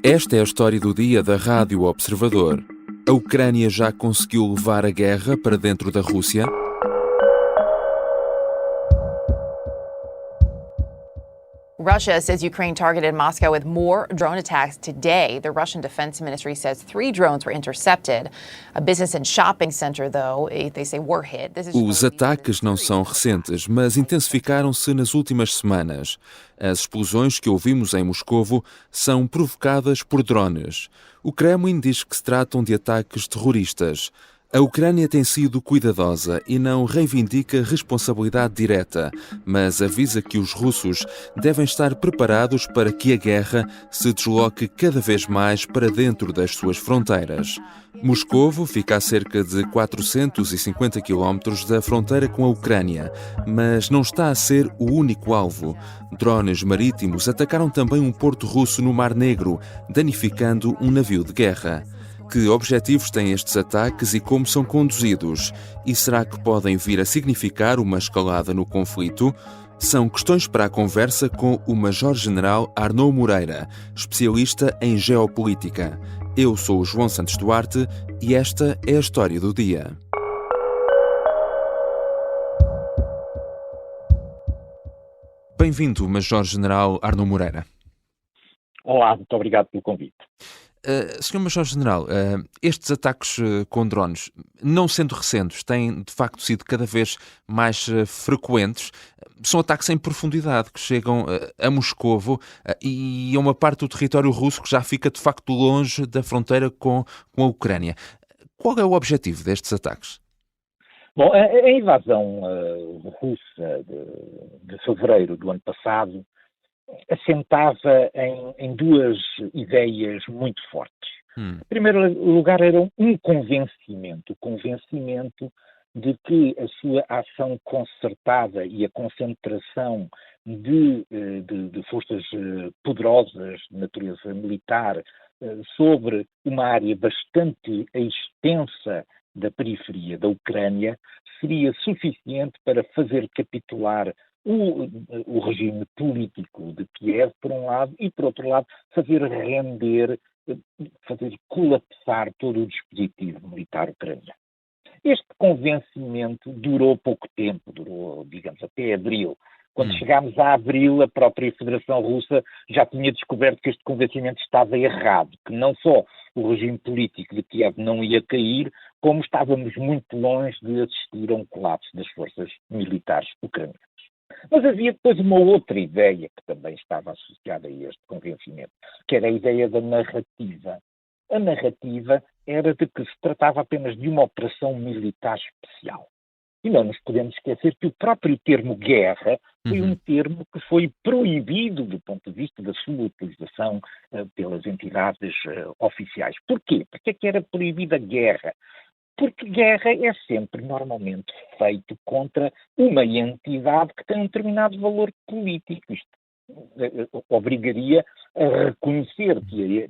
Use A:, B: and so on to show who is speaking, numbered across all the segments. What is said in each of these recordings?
A: Esta é a história do dia da Rádio Observador. A Ucrânia já conseguiu levar a guerra para dentro da Rússia?
B: Russia says Ukraine targeted Moscow with more drone attacks today. The Russian Defense Ministry says 3 drones were intercepted. A business and shopping center, though, they say were hit.
A: Os ataques não são recentes, mas intensificaram-se nas últimas semanas. As explosões que ouvimos em Moscovo são provocadas por drones. O Kremlin diz que se tratam de ataques terroristas. A Ucrânia tem sido cuidadosa e não reivindica responsabilidade direta, mas avisa que os russos devem estar preparados para que a guerra se desloque cada vez mais para dentro das suas fronteiras. Moscovo fica a cerca de 450 quilómetros da fronteira com a Ucrânia, mas não está a ser o único alvo. Drones marítimos atacaram também um porto russo no Mar Negro, danificando um navio de guerra. Que objetivos têm estes ataques e como são conduzidos? E será que podem vir a significar uma escalada no conflito? São questões para a conversa com o Major-General Arnaud Moreira, especialista em geopolítica. Eu sou o João Santos Duarte e esta é a história do dia. Bem-vindo, Major-General Arnaud Moreira.
C: Olá, muito obrigado pelo convite.
A: Sr. Major-General, estes ataques com drones, não sendo recentes, têm de facto sido cada vez mais frequentes. São ataques em profundidade que chegam a Moscovo e a uma parte do território russo que já fica de facto longe da fronteira com a Ucrânia. Qual é o objetivo destes ataques?
C: Bom, a invasão russa de fevereiro do ano passado assentava em duas ideias muito fortes. Em primeiro lugar, era um convencimento, o convencimento de que a sua ação concertada e a concentração de forças poderosas de natureza militar sobre uma área bastante extensa da periferia da Ucrânia seria suficiente para fazer capitular o regime político de Kiev, por um lado, e, por outro lado, fazer colapsar todo o dispositivo militar ucraniano. Este convencimento durou pouco tempo, durou, digamos, até abril. Quando chegámos a abril, a própria Federação Russa já tinha descoberto que este convencimento estava errado, que não só o regime político de Kiev não ia cair, como estávamos muito longe de assistir a um colapso das forças militares ucranianas. Mas havia depois uma outra ideia que também estava associada a este convencimento, que era a ideia da narrativa. A narrativa era de que se tratava apenas de uma operação militar especial. E não nos podemos esquecer que o próprio termo guerra foi um termo que foi proibido do ponto de vista da sua utilização pelas entidades oficiais. Porquê? Porque é que era proibida a guerra? Porque guerra é sempre normalmente feito contra uma entidade que tem um determinado valor político. Isto obrigaria a reconhecer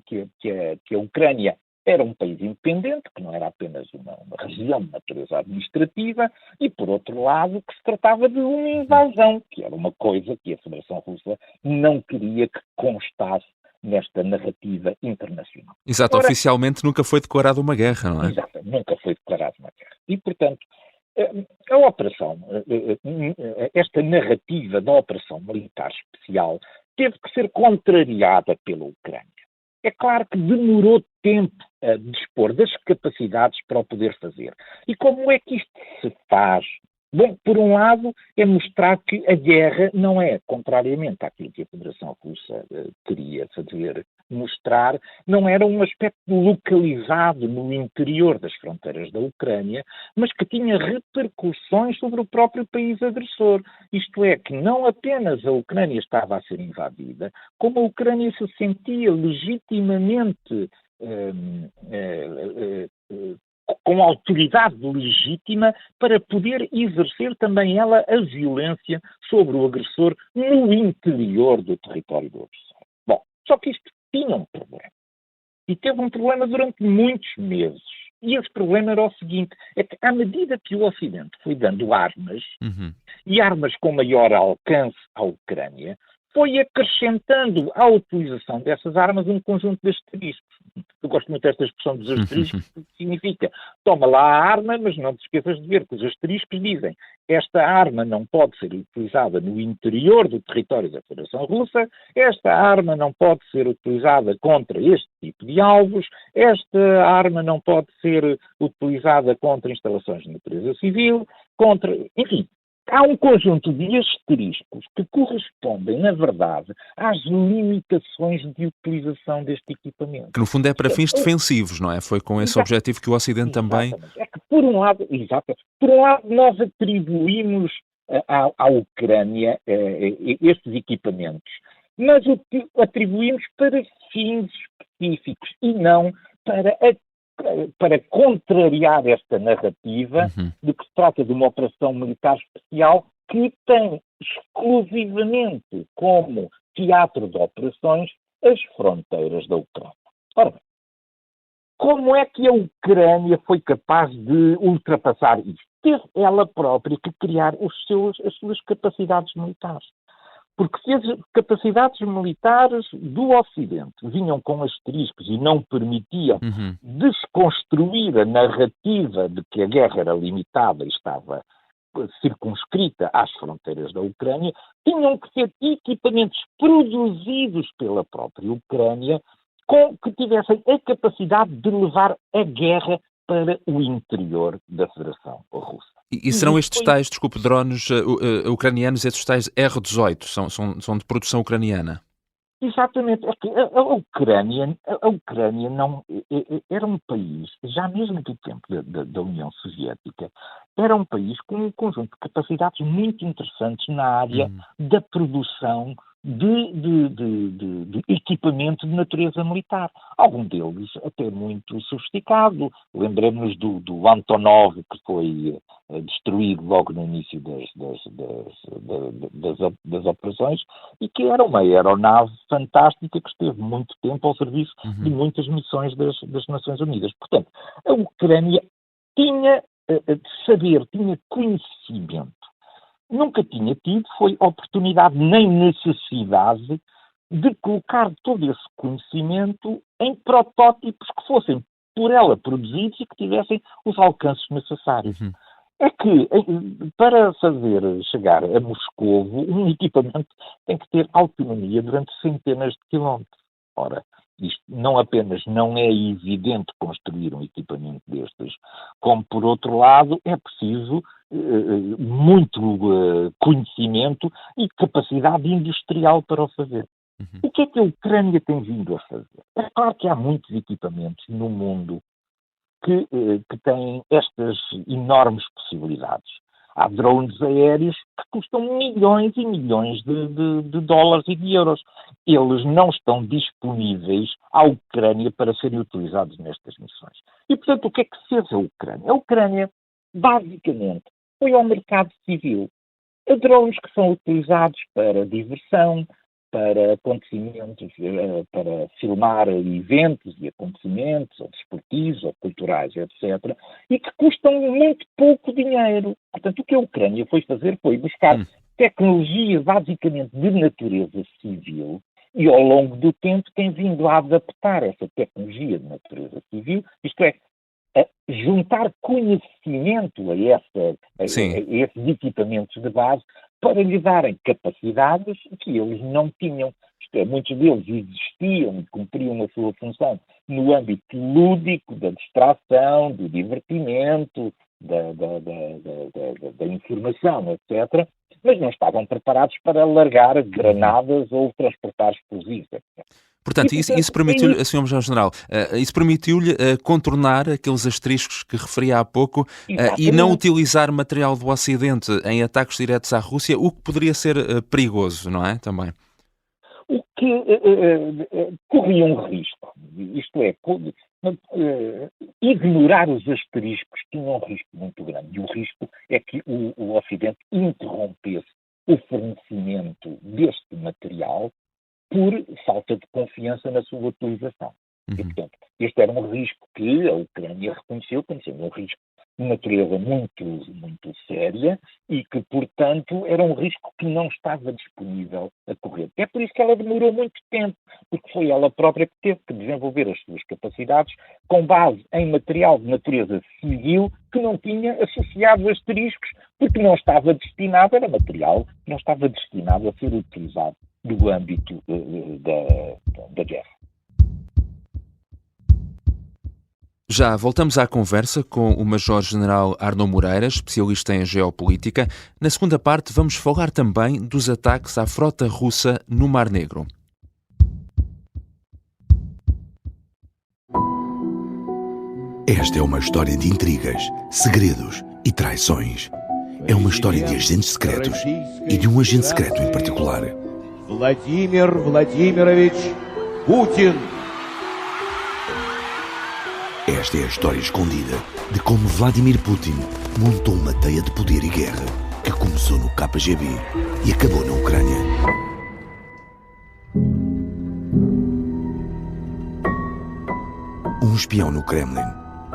C: que a Ucrânia era um país independente, que não era apenas uma região de natureza administrativa, e, por outro lado, que se tratava de uma invasão, que era uma coisa que a Federação Russa não queria que constasse nesta narrativa internacional.
A: Exato, oficialmente nunca foi declarada uma guerra, não é?
C: Exato, nunca foi declarada uma guerra. E, portanto, a operação, esta narrativa da operação militar especial teve que ser contrariada pela Ucrânia. É claro que demorou tempo a dispor das capacidades para o poder fazer. E como é que isto se faz? Bom, por um lado, é mostrar que a guerra não é, contrariamente àquilo que a Federação Russa queria fazer mostrar, não era um aspecto localizado no interior das fronteiras da Ucrânia, mas que tinha repercussões sobre o próprio país agressor. Isto é, que não apenas a Ucrânia estava a ser invadida, como a Ucrânia se sentia legitimamente com autoridade legítima para poder exercer também ela a violência sobre o agressor no interior do território do agressor. Bom, só que isto tinha um problema. E teve um problema durante muitos meses. E esse problema era o seguinte, é que à medida que o Ocidente foi dando armas, e armas com maior alcance à Ucrânia, foi acrescentando à utilização dessas armas um conjunto de asteriscos. Eu gosto muito desta expressão dos asteriscos, porque significa, toma lá a arma, mas não te esqueças de ver que os asteriscos dizem esta arma não pode ser utilizada no interior do território da Federação Russa, esta arma não pode ser utilizada contra este tipo de alvos, esta arma não pode ser utilizada contra instalações de natureza civil, enfim, há um conjunto de asteriscos que correspondem, na verdade, às limitações de utilização deste equipamento.
A: Que no fundo é para fins defensivos, não é? Foi com esse objetivo que o Ocidente também...
C: Exatamente. É que, por um lado nós atribuímos à Ucrânia estes equipamentos, mas atribuímos para fins específicos e não para contrariar esta narrativa de que se trata de uma operação militar especial que tem exclusivamente como teatro de operações as fronteiras da Ucrânia. Ora bem, como é que a Ucrânia foi capaz de ultrapassar isto? Teve ela própria que criar as suas capacidades militares. Porque se as capacidades militares do Ocidente vinham com asteriscos e não permitiam desconstruir a narrativa de que a guerra era limitada e estava circunscrita às fronteiras da Ucrânia, tinham que ser equipamentos produzidos pela própria Ucrânia que tivessem a capacidade de levar a guerra para o interior da Federação Russa.
A: E serão estes tais, drones ucranianos, estes tais R-18, são de produção ucraniana?
C: Exatamente. É que a Ucrânia não era um país, já mesmo do tempo da União Soviética, era um país com um conjunto de capacidades muito interessantes na área da produção de equipamento de natureza militar. Algum deles até muito sofisticado. Lembremos-nos do Antonov, que foi destruído logo no início das operações, e que era uma aeronave fantástica que esteve muito tempo ao serviço de muitas missões das Nações Unidas. Portanto, a Ucrânia tinha saber, tinha conhecimento. Nunca tinha tido, foi oportunidade nem necessidade de colocar todo esse conhecimento em protótipos que fossem por ela produzidos e que tivessem os alcances necessários. É que, para fazer chegar a Moscovo, um equipamento tem que ter autonomia durante centenas de quilómetros. Ora, isto não apenas não é evidente construir um equipamento destes, como, por outro lado, é preciso muito conhecimento e capacidade industrial para o fazer. O que é que a Ucrânia tem vindo a fazer? É claro que há muitos equipamentos no mundo que têm estas enormes possibilidades. Há drones aéreos que custam milhões e milhões de dólares e de euros. Eles não estão disponíveis à Ucrânia para serem utilizados nestas missões. E, portanto, o que é que fez a Ucrânia? A Ucrânia, basicamente, foi ao mercado civil. Há drones que são utilizados para diversão, para acontecimentos, para filmar eventos e acontecimentos, ou desportivos, ou culturais, etc., e que custam muito pouco dinheiro. Portanto, o que a Ucrânia foi fazer foi buscar tecnologia basicamente de natureza civil, e ao longo do tempo tem vindo a adaptar essa tecnologia de natureza civil, isto é, a juntar conhecimento a esses equipamentos de base para lhe darem capacidades que eles não tinham. Isto é, muitos deles existiam e cumpriam a sua função no âmbito lúdico, da distração, do divertimento, da informação, etc., mas não estavam preparados para largar granadas ou transportar explosivos, etc.
A: Portanto, isso permitiu-lhe, Sr. Major-General, isso permitiu-lhe contornar aqueles asteriscos que referi há pouco e não utilizar material do Ocidente em ataques diretos à Rússia, o que poderia ser perigoso, não é? Também.
C: O que corria um risco, isto é, ignorar os asteriscos tinha um risco muito grande. E o risco é que o Ocidente interrompesse o fornecimento deste material por falta de confiança na sua utilização. E, portanto, este era um risco que a Ucrânia reconheceu como sendo um risco de natureza muito, muito séria e que, portanto, era um risco que não estava disponível a correr. É por isso que ela demorou muito tempo, porque foi ela própria que teve que desenvolver as suas capacidades com base em material de natureza civil que não tinha associados asteriscos, porque não estava destinado, era material que não estava destinado a ser utilizado no âmbito da guerra.
A: Já voltamos à conversa com o Major-General Arnaud Moreira, especialista em geopolítica. Na segunda parte vamos falar também dos ataques à frota russa no Mar Negro.
D: Esta é uma história de intrigas, segredos e traições. É uma história de agentes secretos e de um agente secreto em particular.
E: Vladimir Vladimirovich Putin.
D: Esta é a história escondida de como Vladimir Putin montou uma teia de poder e guerra que começou no KGB e acabou na Ucrânia. Um espião no Kremlin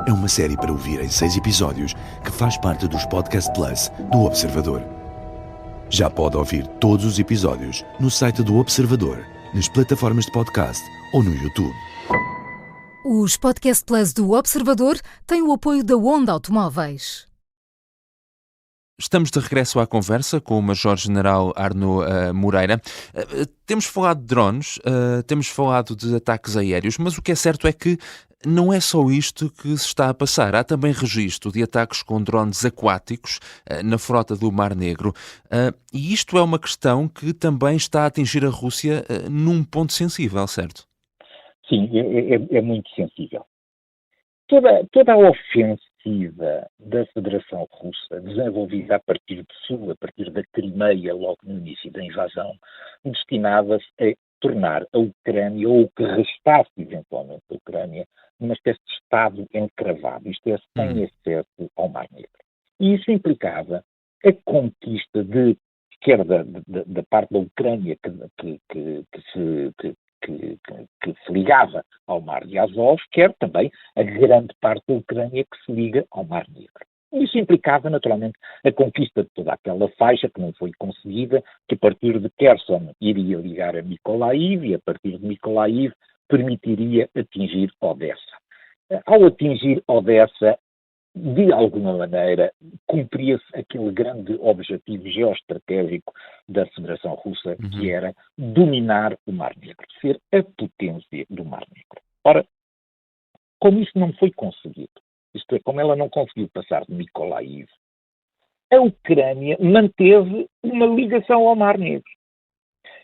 D: é uma série para ouvir em 6 episódios que faz parte dos Podcast Plus do Observador. Já pode ouvir todos os episódios no site do Observador, nas plataformas de podcast ou no YouTube.
F: Os Podcast Plus do Observador têm o apoio da Onda Automóveis.
A: Estamos de regresso à conversa com o Major-General Arnaud Moreira. Temos falado de drones, temos falado de ataques aéreos, mas o que é certo é que não é só isto que se está a passar. Há também registro de ataques com drones aquáticos na frota do Mar Negro. E isto é uma questão que também está a atingir a Rússia num ponto sensível, certo?
C: Sim, é muito sensível. Toda a ofensiva da Federação Russa, desenvolvida a partir de Sul, a partir da Crimeia, logo no início da invasão, destinava-se a tornar a Ucrânia, ou o que restasse eventualmente a Ucrânia, numa espécie de Estado encravado, isto é, sem acesso ao Mar Negro. E isso implicava a conquista quer da parte da Ucrânia que se ligava ao Mar de Azov, quer também a grande parte da Ucrânia que se liga ao Mar Negro. Isso implicava, naturalmente, a conquista de toda aquela faixa que não foi conseguida, que a partir de Kherson iria ligar a Mykolaiv e a partir de Mykolaiv permitiria atingir Odessa. Ao atingir Odessa, de alguma maneira, cumpria-se aquele grande objetivo geoestratégico da Federação Russa, que era dominar o Mar Negro, ser a potência do Mar Negro. Ora, como isso não foi conseguido, isto é, como ela não conseguiu passar de Mykolaiv, a Ucrânia manteve uma ligação ao Mar Negro.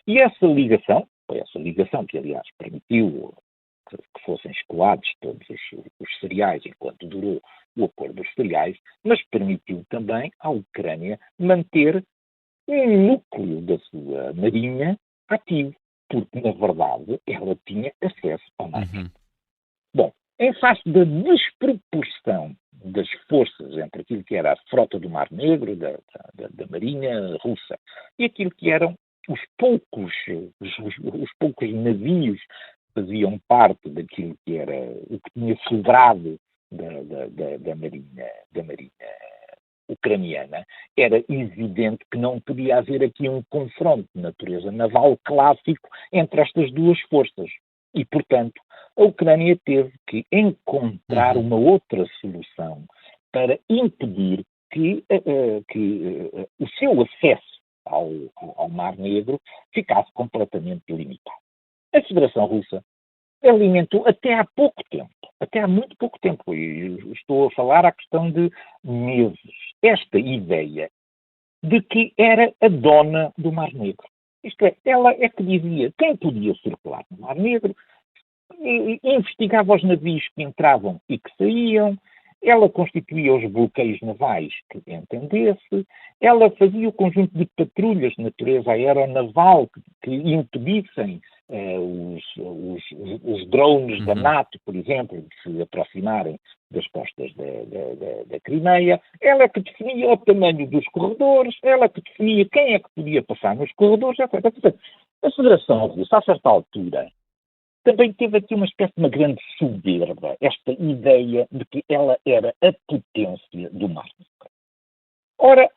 C: E essa ligação, foi essa ligação que, aliás, permitiu que fossem escoados todos os cereais enquanto durou o acordo dos cereais, mas permitiu também à Ucrânia manter um núcleo da sua marinha ativo, porque, na verdade, ela tinha acesso ao Mar Negro. Bom, em face da desproporção das forças entre aquilo que era a frota do Mar Negro, da marinha russa, e aquilo que eram os poucos navios que faziam parte daquilo que era o que tinha sobrado da marinha ucraniana, era evidente que não podia haver aqui um confronto de natureza naval clássico entre estas duas forças. E, portanto, a Ucrânia teve que encontrar uma outra solução para impedir que o seu acesso ao Mar Negro ficasse completamente limitado. A Federação Russa alimentou até há muito pouco tempo, e estou a falar à questão de meses, esta ideia de que era a dona do Mar Negro. Isto é, ela é que dizia quem podia circular no Mar Negro, investigava os navios que entravam e que saíam, ela constituía os bloqueios navais que entendesse, ela fazia o conjunto de patrulhas de natureza aeronaval que impedissem os drones da NATO, por exemplo, de se aproximarem das costas da Crimeia. Ela é que definia o tamanho dos corredores, ela é que definia quem é que podia passar nos corredores, etc. A Federação Russa, a certa altura, também teve aqui uma espécie de uma grande soberba, esta ideia de que ela era a potência do mar Negro. Ora,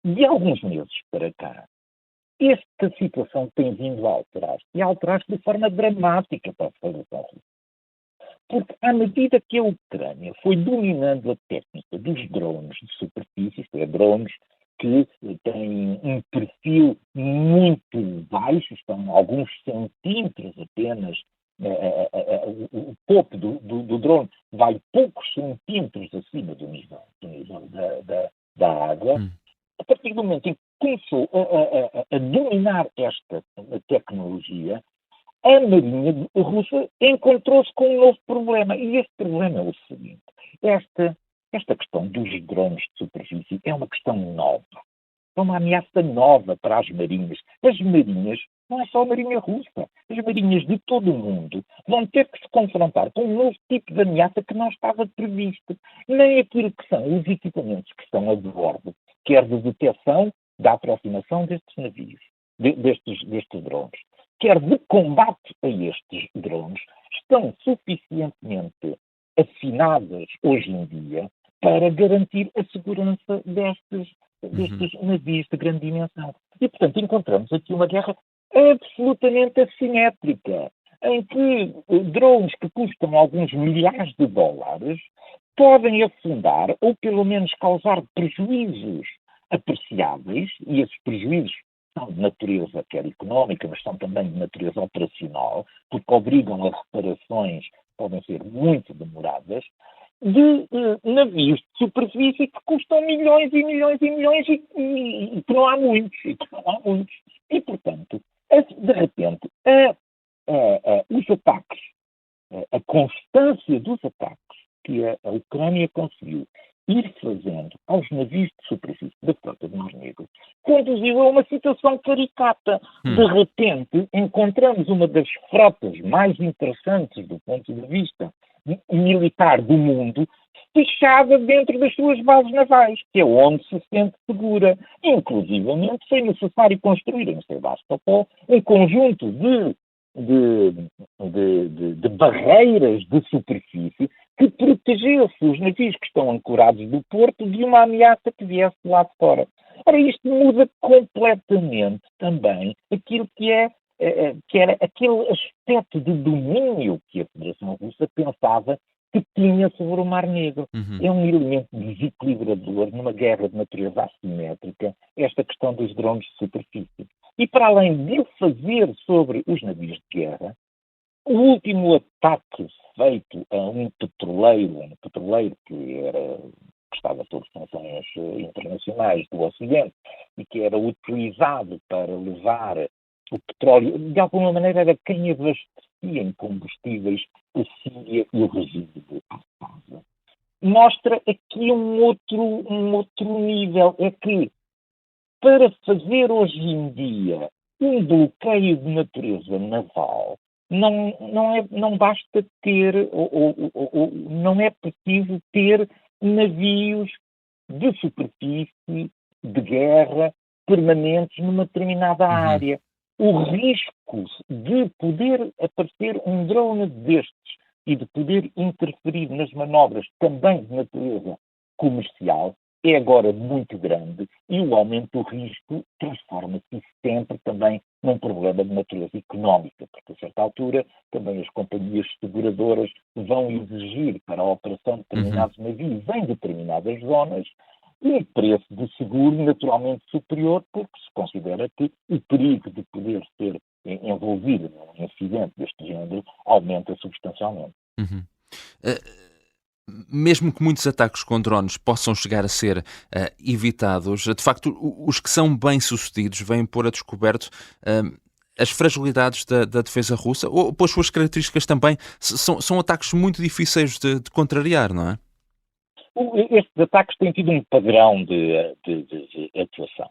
C: de alguns meses para cá, esta situação tem vindo a alterar-se, e a alterar-se de forma dramática para a Federação Russa. Porque, à medida que a Ucrânia foi dominando a técnica dos drones de superfície, isto é, drones que têm um perfil muito baixo, estão alguns centímetros apenas, o topo do drone vai poucos centímetros acima do nível da água. A partir do momento em que começou a dominar esta tecnologia, a Marinha Russa encontrou-se com um novo problema. E esse problema é o seguinte. Esta questão dos drones de superfície é uma questão nova. É uma ameaça nova para as marinhas. As marinhas, não é só a Marinha Russa, as marinhas de todo o mundo vão ter que se confrontar com um novo tipo de ameaça que não estava previsto. Nem aquilo que são os equipamentos que estão a bordo, quer de detecção da aproximação destes navios, destes drones, quer de combate a estes drones, estão suficientemente afinadas hoje em dia para garantir a segurança destes navios de grande dimensão. E, portanto, encontramos aqui uma guerra absolutamente assimétrica, em que drones que custam alguns milhares de dólares podem afundar ou, pelo menos, causar prejuízos apreciáveis, e esses prejuízos são de natureza quer económica, mas são também de natureza operacional, porque obrigam a reparações que podem ser muito demoradas, de navios de superfície que custam milhões e milhões e milhões e que não há muitos. E, portanto, de repente, os ataques, a constância dos ataques que a Ucrânia conseguiu ir fazendo aos navios de superfície da frota do Mar Negro conduziu a uma situação caricata. De repente, encontramos uma das frotas mais interessantes do ponto de vista militar do mundo fechada dentro das suas bases navais, que é onde se sente segura. Inclusivamente, foi necessário construir em Sebastopol um conjunto de barreiras de superfície que protegesse os navios que estão ancorados do porto de uma ameaça que viesse de lá de fora. Ora, isto muda completamente também aquilo que era aquele aspecto de domínio que a Federação Russa pensava que tinha sobre o Mar Negro. É um elemento desequilibrador numa guerra de natureza assimétrica, esta questão dos drones de superfície. E para além de fazer sobre os navios de guerra, o último ataque feito a um petroleiro que estava sob sanções internacionais do Ocidente e que era utilizado para levar o petróleo, de alguma maneira era quem abastecia em combustíveis a Síria e o resíduo à casa. Mostra aqui um outro nível, é que para fazer hoje em dia um bloqueio de natureza naval, não basta ter, ou não é preciso ter navios de superfície, de guerra, permanentes numa determinada área. O risco de poder aparecer um drone destes e de poder interferir nas manobras também de natureza comercial é agora muito grande e o aumento do risco transforma-se sempre também num problema de natureza económica, porque a certa altura também as companhias seguradoras vão exigir para a operação de determinados navios em determinadas zonas um preço de seguro naturalmente superior, porque se considera que o perigo de poder ser envolvido num incidente deste género aumenta substancialmente.
A: Mesmo que muitos ataques com drones possam chegar a ser evitados, de facto, os que são bem-sucedidos vêm pôr a descoberto as fragilidades da defesa russa, ou pelas suas características também, são ataques muito difíceis de contrariar, não é?
C: Estes ataques têm tido um padrão de atuação.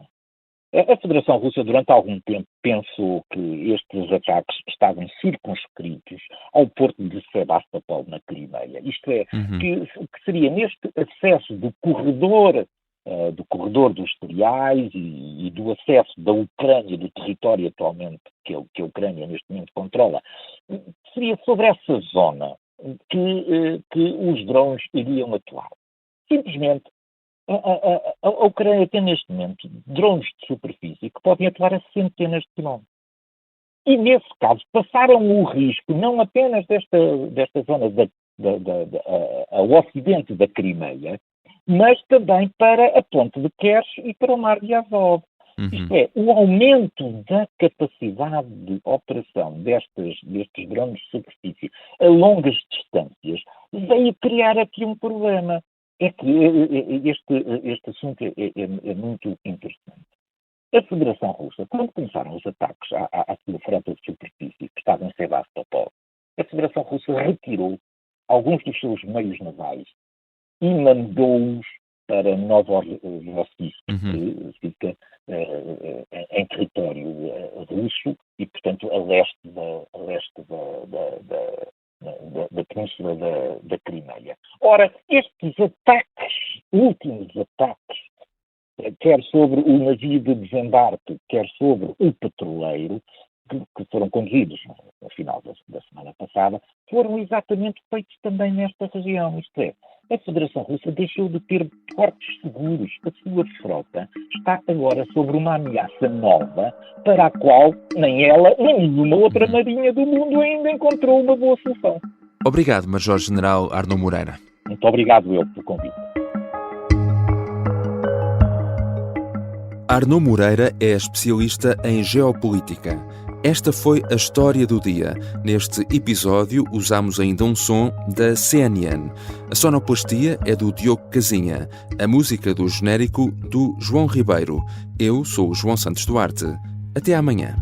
C: A Federação Russa, durante algum tempo, pensou que estes ataques estavam circunscritos ao porto de Sebastopol, na Crimeia. Isto é, que seria neste acesso do corredor dos cereais e do acesso da Ucrânia, do território atualmente que a Ucrânia neste momento controla, seria sobre essa zona que os drones iriam atuar. Simplesmente, a Ucrânia tem neste momento drones de superfície que podem atuar a centenas de quilómetros. E, nesse caso, passaram o risco não apenas desta zona ao ocidente da Crimeia, mas também para a ponte de Kerch e para o mar de Azov. Isto é, o aumento da capacidade de operação destes drones de superfície a longas distâncias veio criar aqui um problema. É que este assunto é muito interessante. A Federação Russa, quando começaram os ataques à sua frota de superfície, que estava em Sebastopol, a Federação Russa retirou alguns dos seus meios navais e mandou-os para Novorossiysk, que fica em território russo e, portanto, a leste da península da Crimeia. Ora, estes últimos ataques, quer sobre o navio de desembarque, quer sobre o petroleiro, que foram conduzidos no final da semana passada, foram exatamente feitos também nesta região. Isto é, a Federação Russa deixou de ter portos seguros. A sua frota está agora sobre uma ameaça nova para a qual nem ela, nem nenhuma outra marinha do mundo ainda encontrou uma boa solução.
A: Obrigado, Major-General Arnaud Moreira.
C: Muito obrigado eu pelo convite.
A: Arnaud Moreira é especialista em geopolítica. Esta foi a história do dia. Neste episódio usamos ainda um som da CNN. A sonoplastia é do Diogo Casinha. A música do genérico do João Ribeiro. Eu sou o João Santos Duarte. Até amanhã.